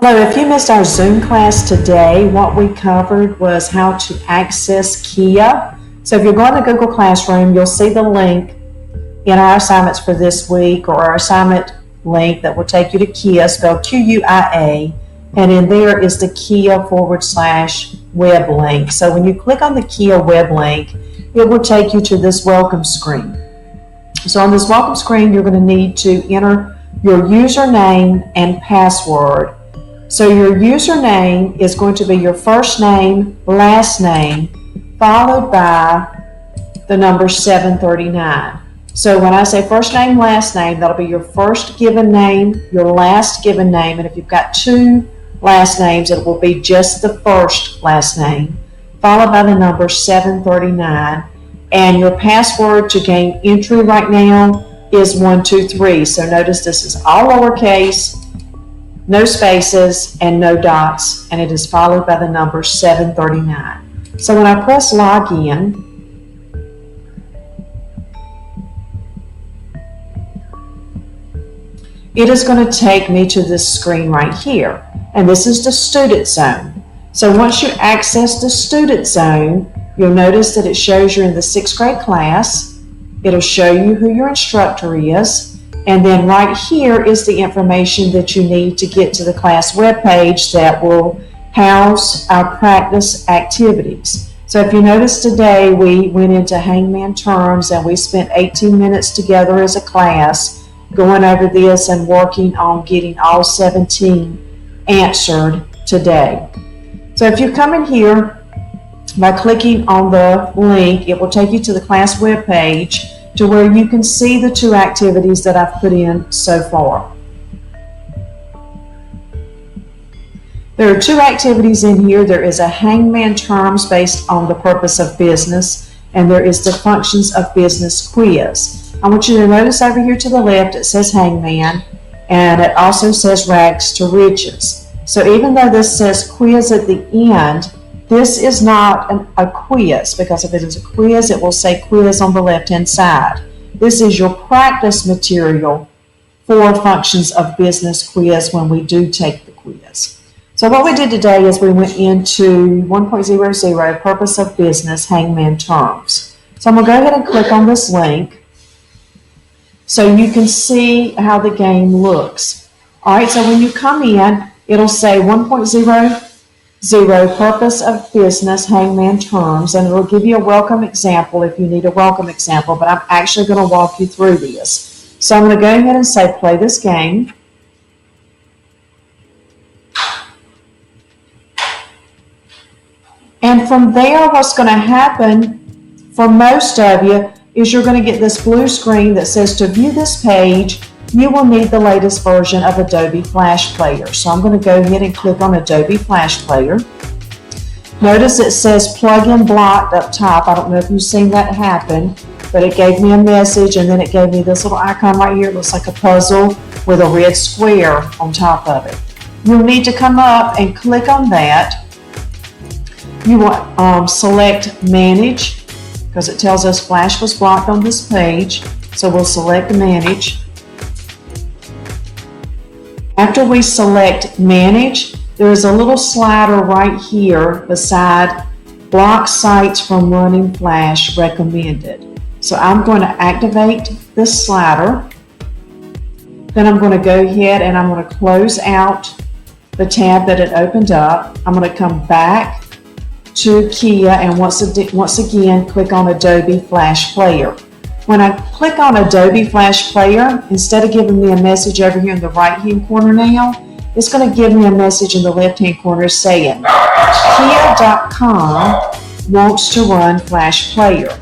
Hello, if you missed our Zoom class today, what we covered was how to access Quia. So if you're going to Google Classroom, you'll see the link in our assignments for this week, or our assignment link that will take you to Quia, spelled Q-U-I-A, and in there is the Quia/web link. So when you click on the Quia web link, it will take you to this welcome screen. So on this welcome screen, you're going to need to enter your username and password. So your username is going to be your first name, last name, followed by the number 739. So when I say first name, last name, that'll be your first given name, your last given name, and if you've got two last names, it will be just the first last name, followed by the number 739. And your password to gain entry right now is 123. So notice this is all lowercase, no spaces, and no dots, and it is followed by the number 739. So when I press login, it is going to take me to this screen right here, and this is the student zone. So once you access the student zone, you'll notice that it shows you're in the 6th grade class. It'll show you who your instructor is. And then right here is the information that you need to get to the class webpage that will house our practice activities. So if you notice today, we went into hangman terms and we spent 18 minutes together as a class going over this and working on getting all 17 answered today. So if you come in here by clicking on the link, it will take you to the class webpage to where you can see the two activities that I've put in so far. There are two activities in here. There is a hangman terms based on the purpose of business, and there is the functions of business quiz. I want you to notice over here to the left it says hangman, and it also says rags to riches. So even though this says quiz at the end, this is not a quiz, because if it is a quiz, it will say quiz on the left-hand side. This is your practice material for functions of business quiz when we do take the quiz. So what we did today is we went into 1.00, purpose of business, hangman terms. So I'm going to go ahead and click on this link so you can see how the game looks. All right, so when you come in, it'll say 1.00, purpose of business, hangman terms, and it'll give you a welcome example if you need a welcome example, but I'm actually going to walk you through this. So I'm going to go ahead and say play this game. And from there, what's going to happen for most of you is you're going to get this blue screen that says to view this page, you will need the latest version of Adobe Flash Player. So I'm going to go ahead and click on Adobe Flash Player. Notice it says plugin blocked up top. I don't know if you've seen that happen, but it gave me a message, and then it gave me this little icon right here. It looks like a puzzle with a red square on top of it. You'll need to come up and click on that. You will select Manage, because it tells us Flash was blocked on this page. So we'll select Manage. After we select Manage, there is a little slider right here beside Block Sites from Running Flash Recommended. So I'm going to activate this slider. Then I'm going to go ahead and I'm going to close out the tab that it opened up. I'm going to come back to Quia and once again click on Adobe Flash Player. When I click on Adobe Flash Player, instead of giving me a message over here in the right-hand corner now, it's going to give me a message in the left-hand corner saying, Quia.com wants to run Flash Player.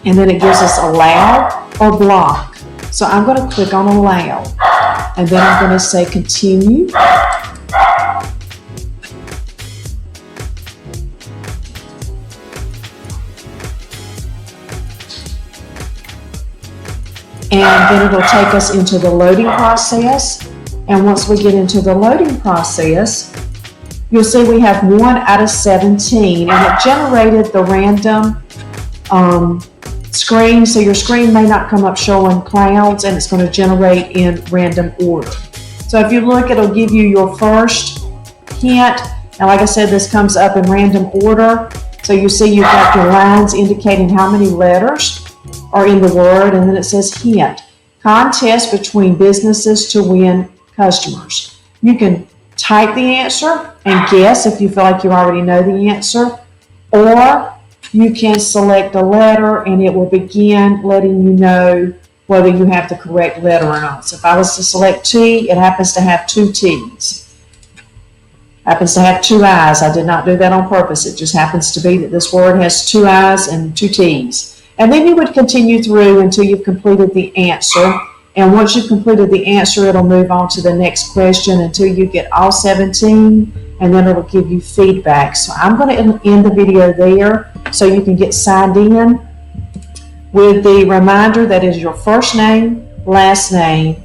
And then it gives us allow or block. So I'm going to click on allow. And then I'm going to say continue. And then it'll take us into the loading process. And once we get into the loading process, you'll see we have 1 out of 17, and it generated the random screen. So your screen may not come up showing clouds, and it's going to generate in random order. So if you look, it'll give you your first hint. And like I said, this comes up in random order. So you see you've got your lines indicating how many letters are in the word, and then it says hint. Contest between businesses to win customers. You can type the answer and guess if you feel like you already know the answer, or you can select a letter and it will begin letting you know whether you have the correct letter or not. So if I was to select T, it happens to have two T's. Happens to have two I's. I did not do that on purpose. It just happens to be that this word has two I's and two T's. And then you would continue through until you've completed the answer. And once you've completed the answer, it'll move on to the next question until you get all 17, and then it'll give you feedback. So I'm going to end the video there so you can get signed in with the reminder that is your first name, last name,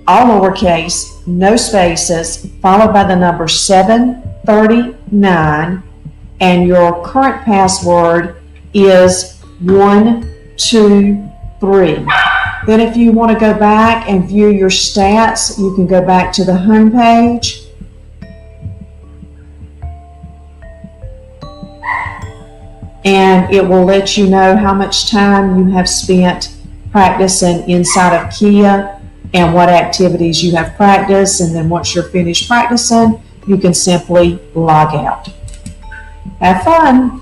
all lowercase, no spaces, followed by the number 739, and your current password is 123. Then if you want to go back and view your stats, you can go back to the home page. And it will let you know how much time you have spent practicing inside of Quia and what activities you have practiced. And then once you're finished practicing, you can simply log out. Have fun.